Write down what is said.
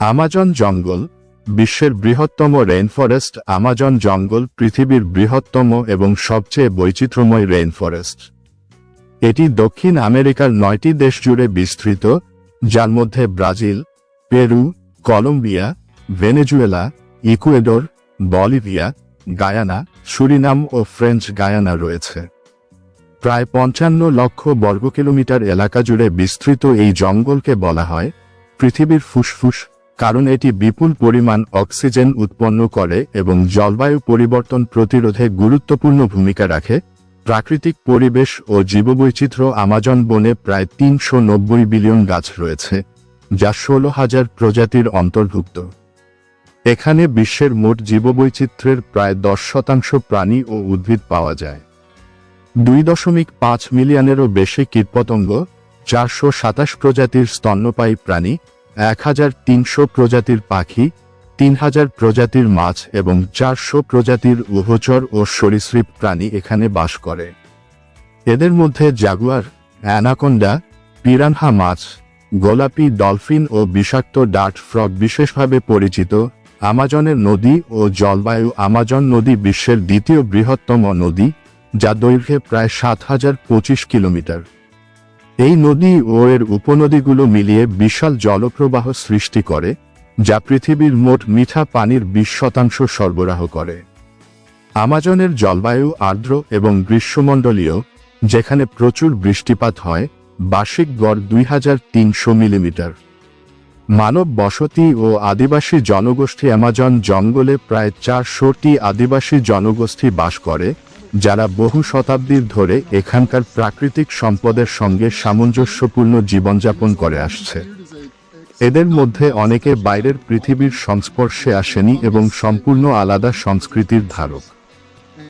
Amazon জঙ্গল বিশ্বের বৃহত্তম রেইনফরেস্ট। আমাজন জঙ্গল পৃথিবীর বৃহত্তম এবং সবচেয়ে বৈচিত্র্যময় রেইনফরেস্ট। এটি দক্ষিণ আমেরিকার 9টি দেশ জুড়ে বিস্তৃত, যার মধ্যে Brazil, Peru, Colombia, Venezuela, Ecuador, Bolivia, Guyana, Suriname ও ফ্রেঞ্চ গায়ানা রয়েছে। প্রায় 55 লক্ষ বর্গ কিলোমিটার এলাকা জুড়ে বিস্তৃত এই জঙ্গলকে বলা হয় পৃথিবীর ফুসফুস, কারণ এটি বিপুল পরিমাণ অক্সিজেন উৎপন্ন করে এবং জলবায়ু পরিবর্তন প্রতিরোধে গুরুত্বপূর্ণ ভূমিকা রাখে। প্রাকৃতিক পরিবেশ ও জীববৈচিত্র্য আমাজন বনে প্রায় 390 বিলিয়ন গাছ রয়েছে, যা 16,000 প্রজাতির অন্তর্ভুক্ত। এখানে বিশ্বের মোট জীববৈচিত্র্যের প্রায় 10% প্রাণী ও উদ্ভিদ পাওয়া যায়। 2.5 মিলিয়নেরও বেশি কীটপতঙ্গ, 427 প্রজাতির স্তন্যপায়ী প্রাণী, 1300 প্রজাতির পাখি, 3000 প্রজাতির মাছ এবং 400 প্রজাতির উভচর ও সরীসৃপ প্রাণী এখানে বাস করে। এদের মধ্যে জাগুয়ার, অ্যানাকোন্ডা, পিরানহা মাছ, গোলাপি ডলফিন ও বিষাক্ত ডার্ট ফ্রগ বিশেষভাবে পরিচিত। আমাজনের নদী ও জলবায়ু। আমাজন নদী বিশ্বের দ্বিতীয় বৃহত্তম নদী, যা দৈর্ঘ্যে প্রায় 7025 কিলোমিটার। এই নদী ও এর উপনদীগুলো মিলিয়ে বিশাল জলপ্রবাহ সৃষ্টি করে, যা পৃথিবীর মোট মিঠা পানির 20% সরবরাহ করে। আমাজনের জলবায়ু আর্দ্র এবং গ্রীষ্মমণ্ডলীয়, যেখানে প্রচুর বৃষ্টিপাত হয়, বার্ষিক গড় 2300 মিলিমিটার। মানব বসতি ও আদিবাসী জনগোষ্ঠী। আমাজন জঙ্গলে প্রায় 400টি আদিবাসী জনগোষ্ঠী বাস করে, যারা বহু শতাব্দীর ধরে এখানকার প্রাকৃতিক সম্পদের সঙ্গে সামঞ্জস্যপূর্ণ জীবনযাপন করে আসছে। এদের মধ্যে অনেকে বাইরের পৃথিবীর সংস্পর্শে আসেনি এবং সম্পূর্ণ আলাদা সংস্কৃতির ধারক।